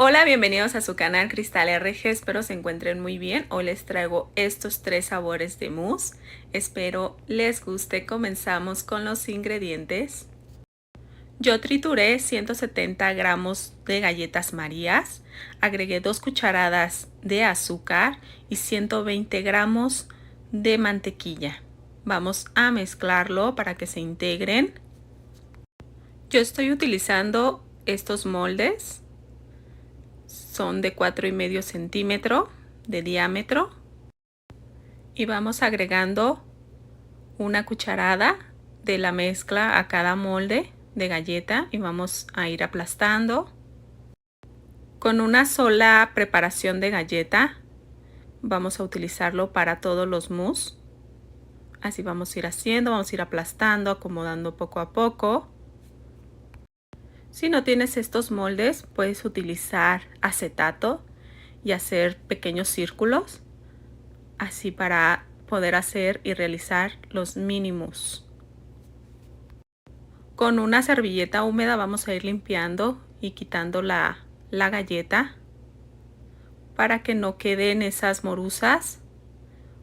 Hola, bienvenidos a su canal Cristal RG, espero se encuentren muy bien. Hoy les traigo estos 3 sabores de mousse, espero les guste. Comenzamos con los ingredientes. Yo trituré 170 gramos de galletas Marías, agregué 2 cucharadas de azúcar y 120 gramos de mantequilla. Vamos a mezclarlo para que se integren. Yo estoy utilizando estos moldes. Son de 4,5 centímetros de diámetro y vamos agregando una cucharada de la mezcla a cada molde de galleta y vamos a ir aplastando. Con una sola preparación de galleta vamos a utilizarlo para todos los mousse. Así vamos a ir haciendo, vamos a ir aplastando, acomodando poco a poco. Si no tienes estos moldes, puedes utilizar acetato y hacer pequeños círculos, así para poder hacer y realizar los mínimos. Con una servilleta húmeda vamos a ir limpiando y quitando la galleta para que no queden esas morusas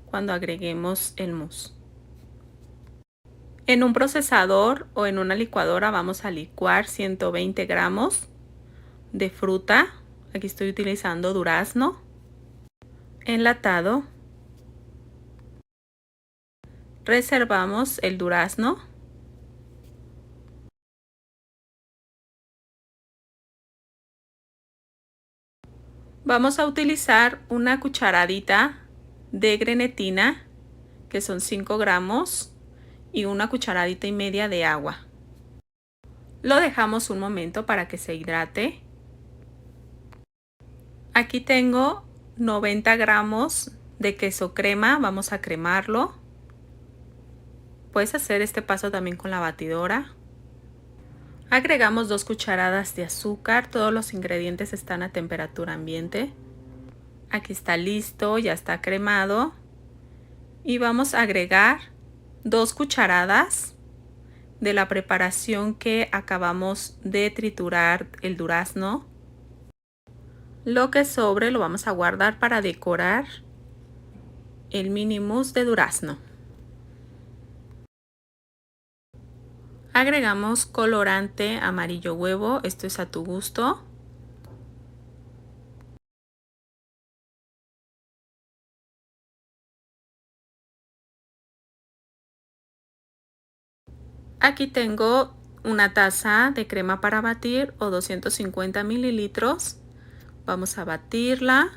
cuando agreguemos el mousse. En un procesador o en una licuadora vamos a licuar 120 gramos de fruta. Aquí estoy utilizando durazno enlatado. Reservamos el durazno. Vamos a utilizar una cucharadita de grenetina, que son 5 gramos, y una cucharadita y media de agua. Lo dejamos un momento para que se hidrate. Aquí tengo 90 gramos de queso crema, vamos a cremarlo. Puedes hacer este paso también con la batidora. Agregamos 2 cucharadas de azúcar, todos los ingredientes están a temperatura ambiente. Aquí está listo, ya está cremado. Y vamos a agregar 2 cucharadas de la preparación que acabamos de triturar el durazno. Lo que sobre lo vamos a guardar para decorar el mini mousse de durazno. Agregamos colorante amarillo huevo, esto es a tu gusto. Aquí tengo una taza de crema para batir o 250 mililitros. Vamos a batirla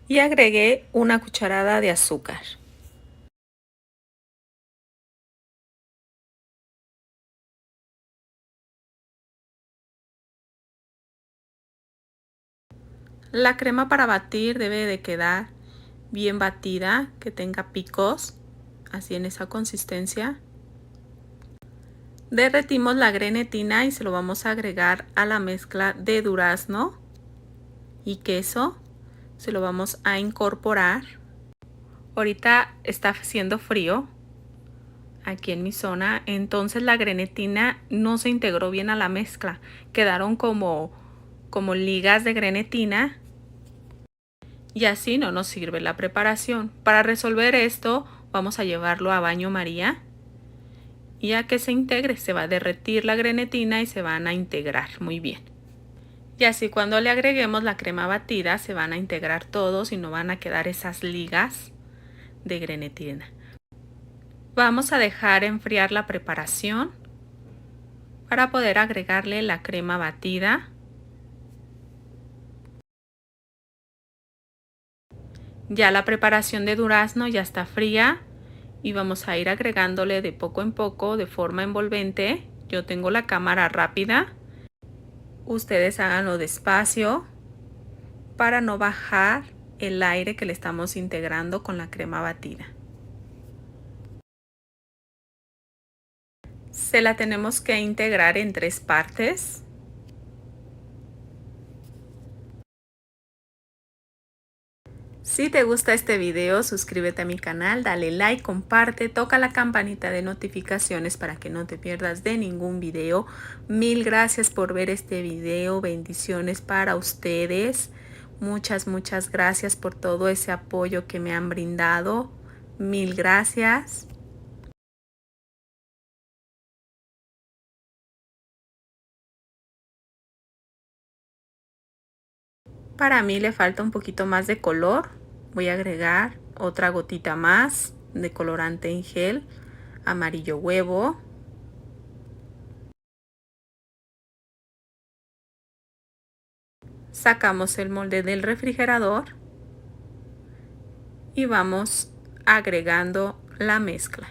y agregué una cucharada de azúcar. La crema para batir debe de quedar bien batida, que tenga picos, así en esa consistencia. Derretimos la grenetina y se lo vamos a agregar a la mezcla de durazno y queso. Se lo vamos a incorporar. Ahorita está haciendo frío aquí en mi zona, entonces la grenetina no se integró bien a la mezcla. Quedaron como ligas de grenetina y así no nos sirve la preparación. Para resolver esto vamos a llevarlo a baño María y a que se integre. Se va a derretir la grenetina y se van a integrar muy bien. Y así cuando le agreguemos la crema batida se van a integrar todos y no van a quedar esas ligas de grenetina. Vamos a dejar enfriar la preparación para poder agregarle la crema batida. Ya la preparación de durazno ya está fría y vamos a ir agregándole de poco en poco de forma envolvente. Yo tengo la cámara rápida, ustedes háganlo despacio para no bajar el aire que le estamos integrando con la crema batida. Se la tenemos que integrar en 3 partes. Si te gusta este video, suscríbete a mi canal, dale like, comparte, toca la campanita de notificaciones para que no te pierdas de ningún video. Mil gracias por ver este video, bendiciones para ustedes. Muchas gracias por todo ese apoyo que me han brindado. Mil gracias. Para mí le falta un poquito más de color. Voy a agregar otra gotita más de colorante en gel, amarillo huevo. Sacamos el molde del refrigerador y vamos agregando la mezcla.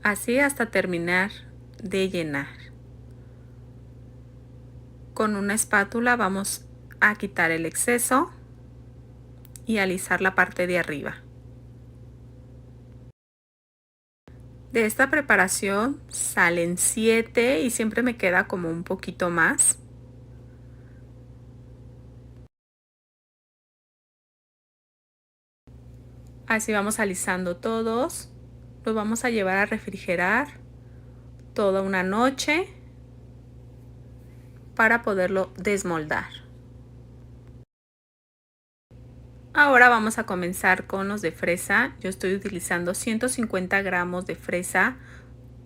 Así hasta terminar de llenar. Con una espátula vamos a quitar el exceso y alisar la parte de arriba. De esta preparación salen 7 y siempre me queda como un poquito más. Así vamos alisando todos. Los vamos a llevar a refrigerar toda una noche para poderlo desmoldar. Ahora vamos a comenzar con los de fresa. Yo estoy utilizando 150 gramos de fresa,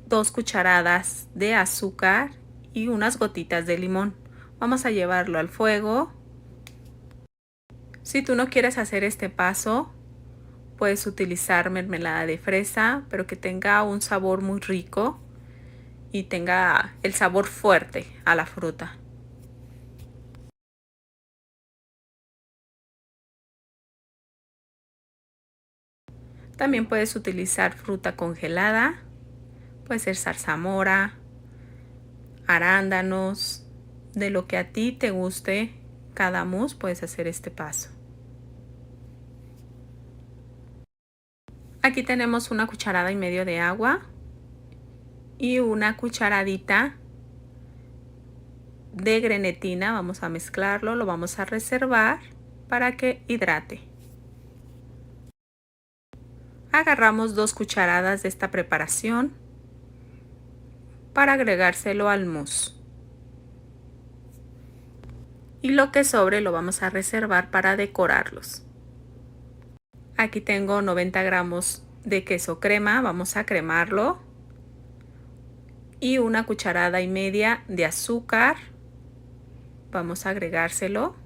2 cucharadas de azúcar y unas gotitas de limón. Vamos a llevarlo al fuego. Si tú no quieres hacer este paso, puedes utilizar mermelada de fresa, pero que tenga un sabor muy rico y tenga el sabor fuerte a la fruta. También puedes utilizar fruta congelada, puede ser zarzamora, arándanos, de lo que a ti te guste cada mousse puedes hacer este paso. Aquí tenemos una cucharada y medio de agua y una cucharadita de grenetina. Vamos a mezclarlo, lo vamos a reservar para que hidrate. Agarramos 2 cucharadas de esta preparación para agregárselo al mousse. Y lo que sobre lo vamos a reservar para decorarlos. Aquí tengo 90 gramos de queso crema, vamos a cremarlo. Y una cucharada y media de azúcar. Vamos a agregárselo.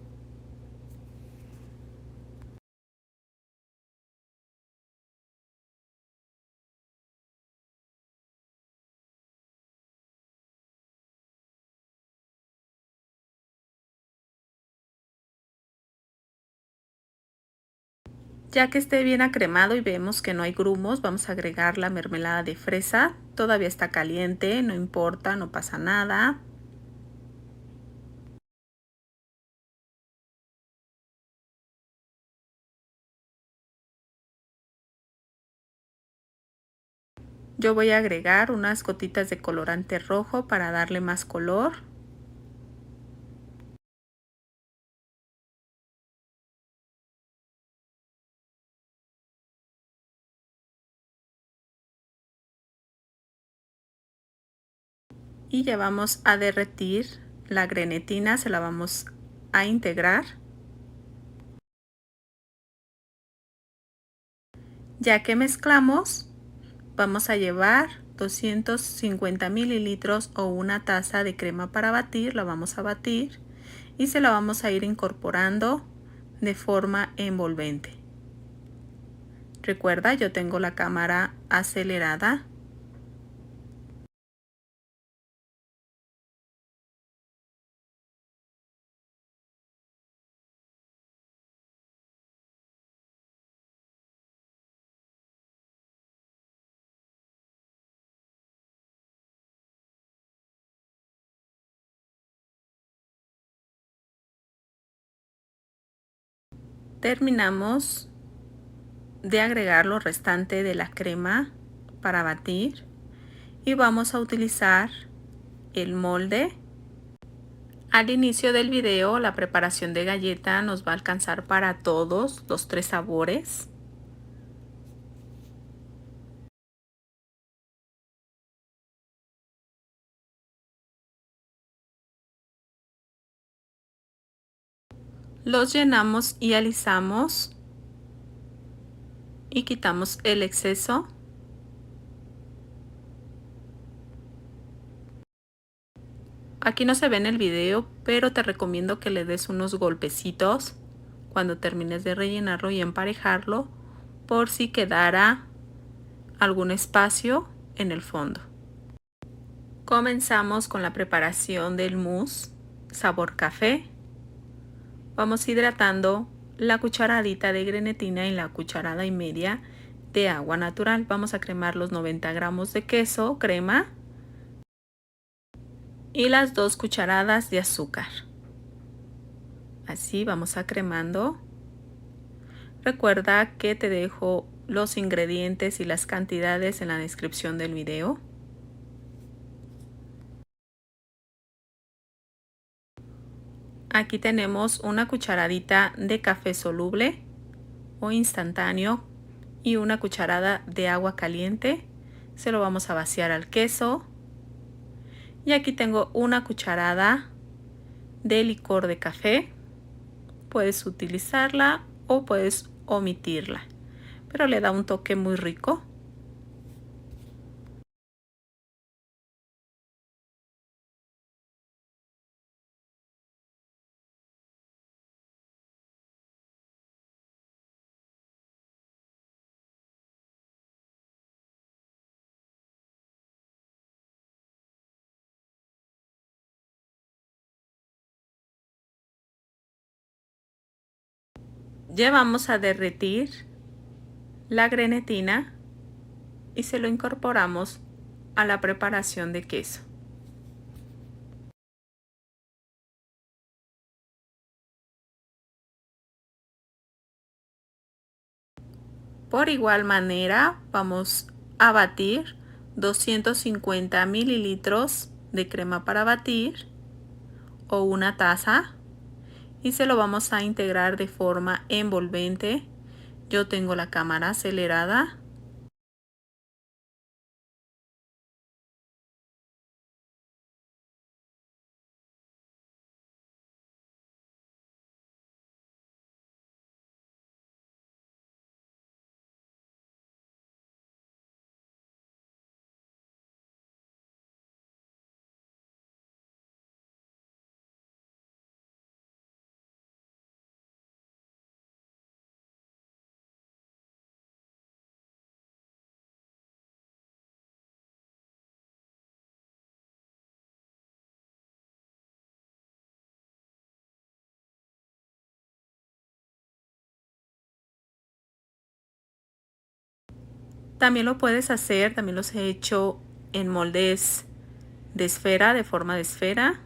Ya que esté bien acremado y vemos que no hay grumos, vamos a agregar la mermelada de fresa. Todavía está caliente, no importa, no pasa nada. Yo voy a agregar unas gotitas de colorante rojo para darle más color. Y ya vamos a derretir la grenetina, se la vamos a integrar. Ya que mezclamos, vamos a llevar 250 mililitros o una taza de crema para batir, la vamos a batir y se la vamos a ir incorporando de forma envolvente. Recuerda, yo tengo la cámara acelerada. Terminamos de agregar lo restante de la crema para batir y vamos a utilizar el molde. Al inicio del video, la preparación de galleta nos va a alcanzar para todos los 3 sabores. Los llenamos y alisamos y quitamos el exceso. Aquí no se ve en el video, pero te recomiendo que le des unos golpecitos cuando termines de rellenarlo y emparejarlo por si quedara algún espacio en el fondo. Comenzamos con la preparación del mousse sabor café. Vamos hidratando la cucharadita de grenetina y la cucharada y media de agua natural. Vamos a cremar los 90 gramos de queso, crema, y las 2 cucharadas de azúcar. Así vamos a cremando. Recuerda que te dejo los ingredientes y las cantidades en la descripción del video. Aquí tenemos una cucharadita de café soluble o instantáneo y una cucharada de agua caliente. Se lo vamos a vaciar al queso. Y aquí tengo una cucharada de licor de café. Puedes utilizarla o puedes omitirla, pero le da un toque muy rico. Ya vamos a derretir la grenetina y se lo incorporamos a la preparación de queso. Por igual manera vamos a batir 250 mililitros de crema para batir o una taza y se lo vamos a integrar de forma envolvente. Yo tengo la cámara acelerada. También lo puedes hacer, también los he hecho en moldes de esfera, de forma de esfera.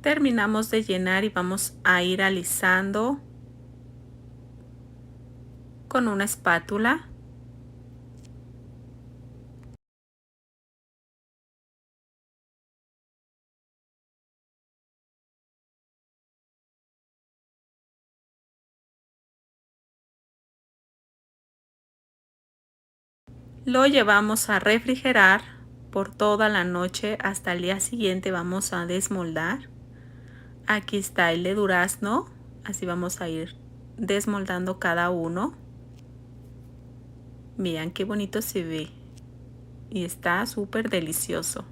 Terminamos de llenar y vamos a ir alisando con una espátula. Lo llevamos a refrigerar por toda la noche. Hasta el día siguiente vamos a desmoldar. Aquí está el de durazno, así vamos a ir desmoldando cada uno. Vean qué bonito se ve y está súper delicioso.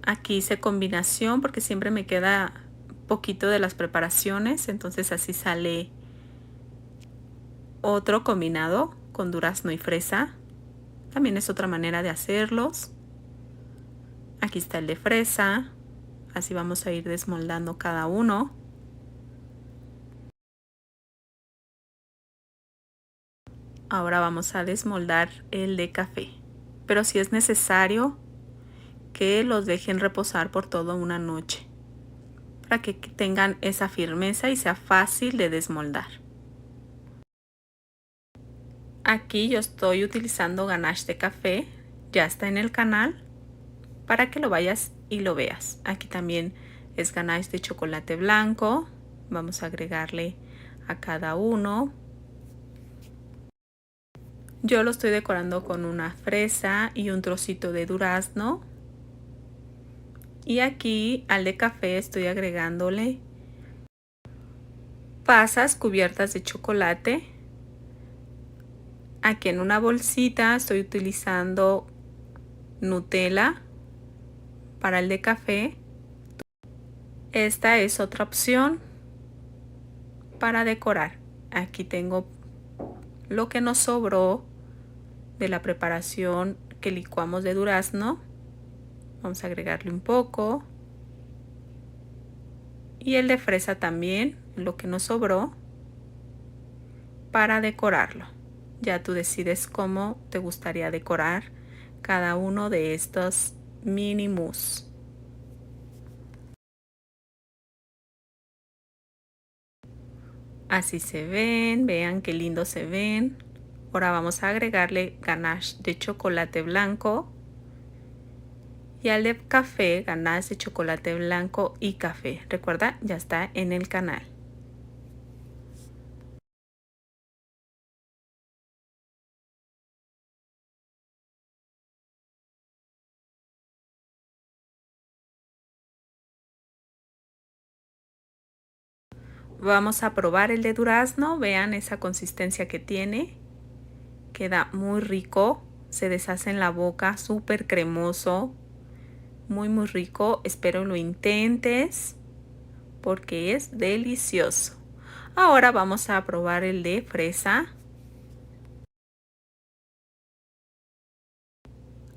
Aquí hice combinación porque siempre me queda poquito de las preparaciones, entonces así sale otro combinado con durazno y fresa. También es otra manera de hacerlos. Aquí está el de fresa. Así vamos a ir desmoldando cada uno. Ahora vamos a desmoldar el de café. Pero si es necesario que los dejen reposar por toda una noche, para que tengan esa firmeza y sea fácil de desmoldar. Aquí yo estoy utilizando ganache de café, ya está en el canal, para que lo vayas y lo veas. Aquí también es ganache de chocolate blanco, vamos a agregarle a cada uno. Yo lo estoy decorando con una fresa y un trocito de durazno. Y aquí al de café estoy agregándole pasas cubiertas de chocolate. Aquí en una bolsita estoy utilizando Nutella para el de café. Esta es otra opción para decorar. Aquí tengo lo que nos sobró de la preparación que licuamos de durazno. Vamos a agregarle un poco. Y el de fresa también, lo que nos sobró, para decorarlo. Ya tú decides cómo te gustaría decorar cada uno de estos mini mousse. Así se ven, vean qué lindo se ven. Ahora vamos a agregarle ganache de chocolate blanco. Y al de café, ganache de chocolate blanco y café. Recuerda, ya está en el canal. Vamos a probar el de durazno. Vean esa consistencia que tiene. Queda muy rico. Se deshace en la boca, súper cremoso. Muy rico. Espero lo intentes porque es delicioso. Ahora vamos a probar el de fresa.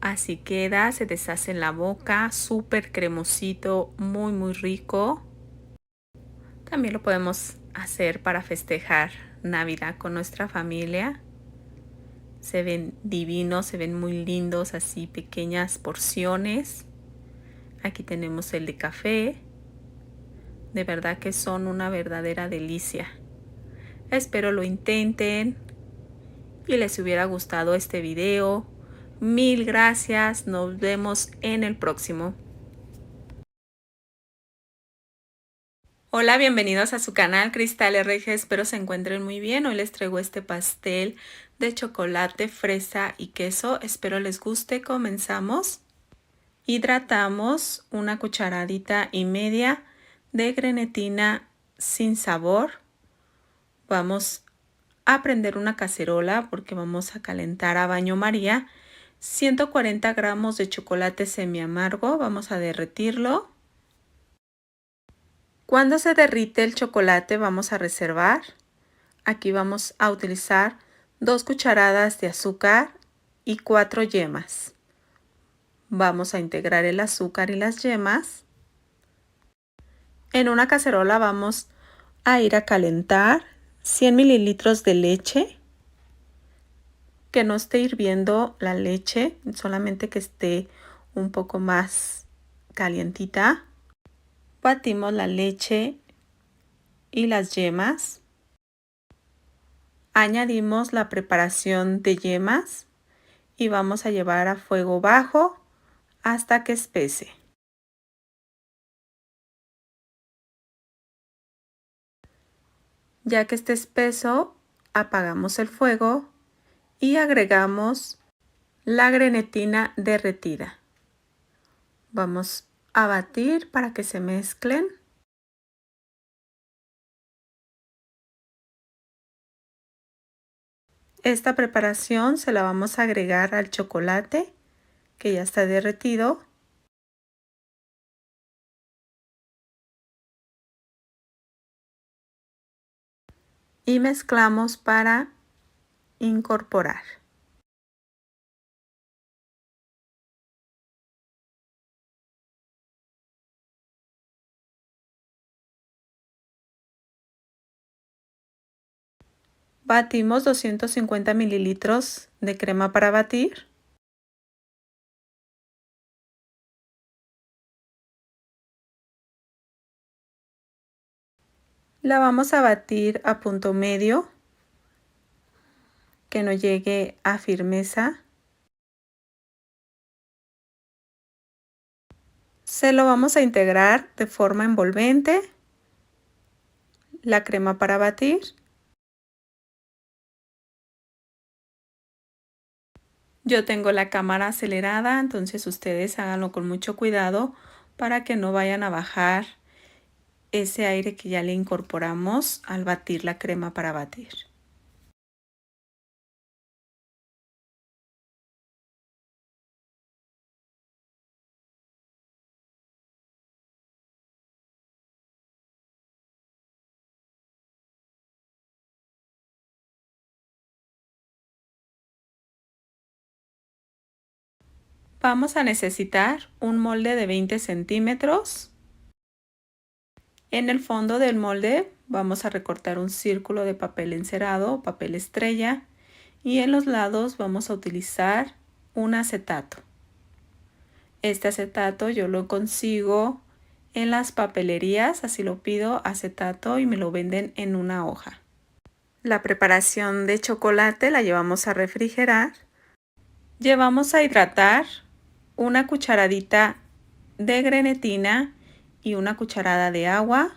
Así queda, se deshace en la boca, súper cremosito, muy rico. También lo podemos hacer para festejar Navidad con nuestra familia. Se ven divinos, se ven muy lindos, así pequeñas porciones. Aquí tenemos el de café. De verdad que son una verdadera delicia. Espero lo intenten y les hubiera gustado este video. Mil gracias, nos vemos en el próximo. Hola, bienvenidos a su canal Cristal RG, espero se encuentren muy bien. Hoy les traigo este pastel de chocolate, fresa y queso, espero les guste. Comenzamos. Hidratamos una cucharadita y media de grenetina sin sabor. Vamos a prender una cacerola porque vamos a calentar a baño María 140 gramos de chocolate semi amargo. Vamos a derretirlo. Cuando se derrite el chocolate vamos a reservar. Aquí vamos a utilizar 2 cucharadas de azúcar y 4 yemas. Vamos a integrar el azúcar y las yemas. En una cacerola vamos a ir a calentar 100 mililitros de leche. Que no esté hirviendo la leche, solamente que esté un poco más calientita. Batimos la leche y las yemas. Añadimos la preparación de yemas y vamos a llevar a fuego bajo hasta que espese. Ya que esté espeso, apagamos el fuego y agregamos la grenetina derretida. Vamos a batir para que se mezclen. Esta preparación se la vamos a agregar al chocolate que ya está derretido. Y mezclamos para incorporar. Batimos 250 mililitros de crema para batir. La vamos a batir a punto medio, que no llegue a firmeza. Se lo vamos a integrar de forma envolvente, la crema para batir. Yo tengo la cámara acelerada, entonces ustedes háganlo con mucho cuidado para que no vayan a bajar ese aire que ya le incorporamos al batir la crema para batir. Vamos a necesitar un molde de 20 centímetros. En el fondo del molde vamos a recortar un círculo de papel encerado o papel estrella y en los lados vamos a utilizar un acetato. Este acetato yo lo consigo en las papelerías, así lo pido acetato y me lo venden en una hoja. La preparación de chocolate la llevamos a refrigerar. Llevamos a hidratar una cucharadita de grenetina y una cucharada de agua.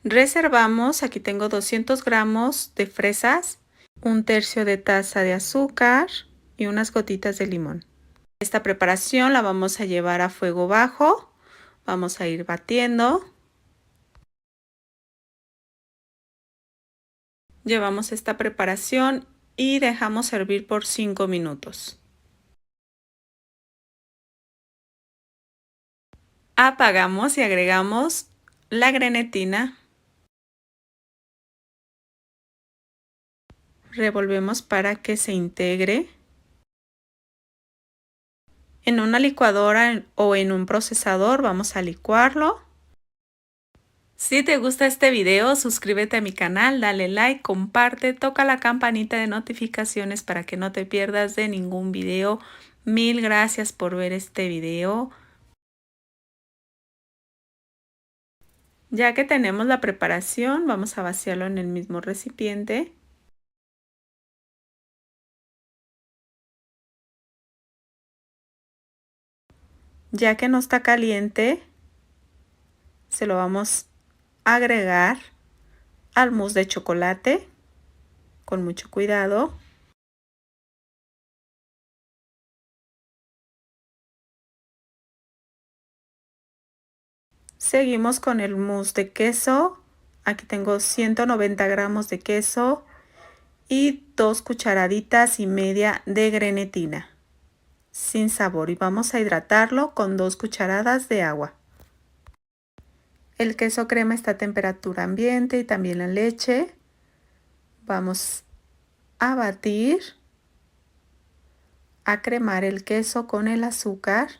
Reservamos, aquí tengo 200 gramos de fresas, un tercio de taza de azúcar y unas gotitas de limón. Esta preparación la vamos a llevar a fuego bajo. Vamos a ir batiendo. Llevamos esta preparación y dejamos hervir por 5 minutos. Apagamos y agregamos la grenetina. Revolvemos para que se integre. En una licuadora o en un procesador vamos a licuarlo. Si te gusta este video, suscríbete a mi canal, dale like, comparte, toca la campanita de notificaciones para que no te pierdas de ningún video. Mil gracias por ver este video. Ya que tenemos la preparación, vamos a vaciarlo en el mismo recipiente. Ya que no está caliente, se lo vamos a agregar al mousse de chocolate con mucho cuidado. Seguimos con el mousse de queso. Aquí tengo 190 gramos de queso y 2 cucharaditas y media de grenetina sin sabor y vamos a hidratarlo con 2 cucharadas de agua. El queso crema está a temperatura ambiente y también la leche. Vamos a batir, a cremar el queso con el azúcar.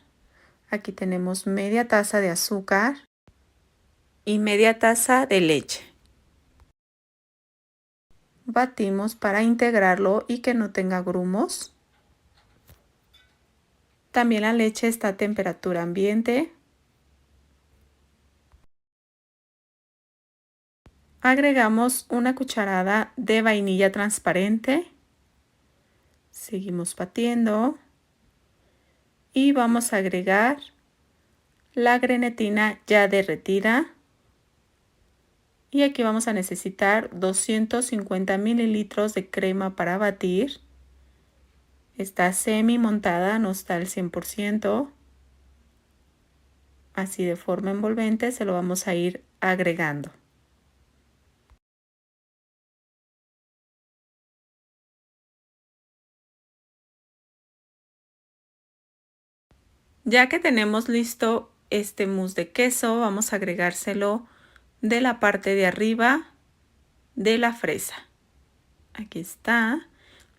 Aquí tenemos media taza de azúcar y media taza de leche. Batimos para integrarlo y que no tenga grumos. También la leche está a temperatura ambiente. Agregamos una cucharada de vainilla transparente. Seguimos batiendo. Y vamos a agregar la grenetina ya derretida. Y aquí vamos a necesitar 250 mililitros de crema para batir. Está semi montada, no está al 100%. Así de forma envolvente se lo vamos a ir agregando. Ya que tenemos listo este mousse de queso, vamos a agregárselo de la parte de arriba de la fresa. Aquí está,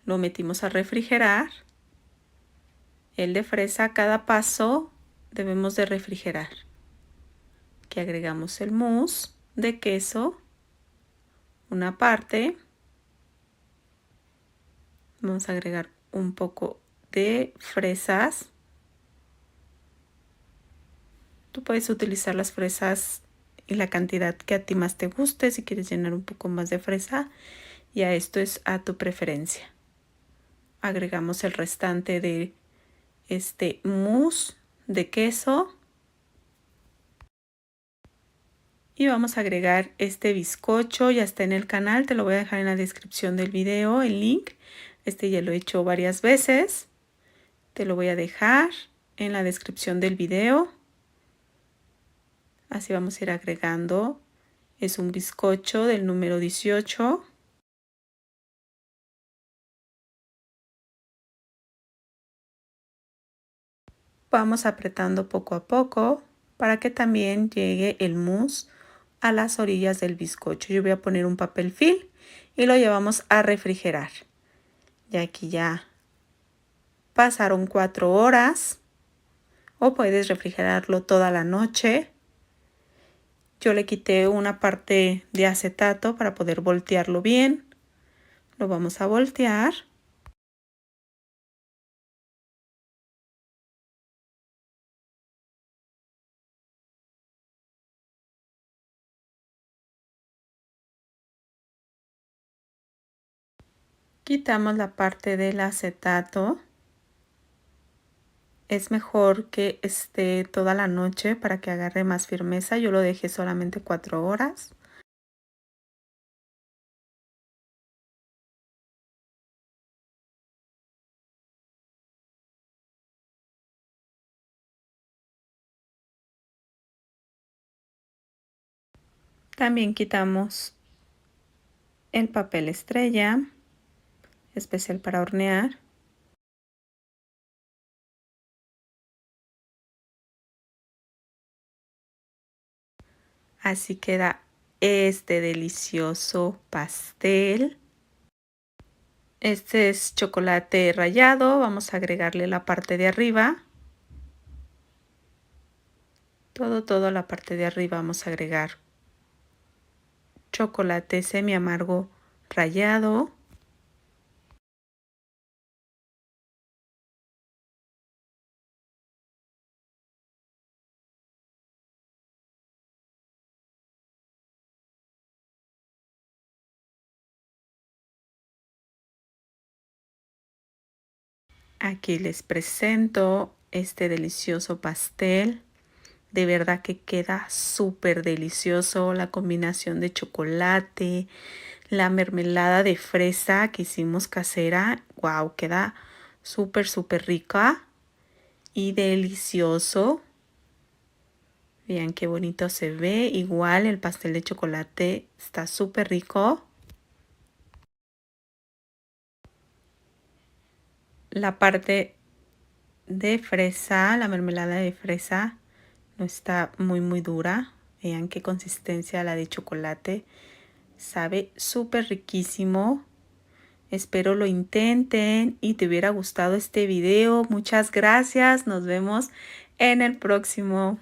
lo metimos a refrigerar. El de fresa, cada paso debemos de refrigerar. Aquí agregamos el mousse de queso, una parte. Vamos a agregar un poco de fresas. Tú puedes utilizar las fresas y la cantidad que a ti más te guste. Si quieres llenar un poco más de fresa, ya esto es a tu preferencia. Agregamos el restante de este mousse de queso. Y vamos a agregar este bizcocho, ya está en el canal, te lo voy a dejar en la descripción del video, el link. Este ya lo he hecho varias veces. Te lo voy a dejar en la descripción del video. Así vamos a ir agregando. Es un bizcocho del número 18. Vamos apretando poco a poco para que también llegue el mousse a las orillas del bizcocho. Yo voy a poner un papel film y lo llevamos a refrigerar. Y aquí ya pasaron 4 horas. O puedes refrigerarlo toda la noche. Yo le quité una parte de acetato para poder voltearlo bien. Lo vamos a voltear. Quitamos la parte del acetato. Es mejor que esté toda la noche para que agarre más firmeza. Yo lo dejé solamente 4 horas. También quitamos el papel estrella, especial para hornear. Así queda este delicioso pastel. Este es chocolate rallado. Vamos a agregarle la parte de arriba. Toda la parte de arriba vamos a agregar chocolate semi amargo rallado. Aquí les presento este delicioso pastel. De verdad que queda súper delicioso la combinación de chocolate, la mermelada de fresa que hicimos casera. Wow, queda súper rica y delicioso. Vean qué bonito se ve. Igual el pastel de chocolate está súper rico. La parte de fresa, la mermelada de fresa, no está muy dura. Vean qué consistencia la de chocolate. Sabe súper riquísimo. Espero lo intenten y te hubiera gustado este video. Muchas gracias. Nos vemos en el próximo.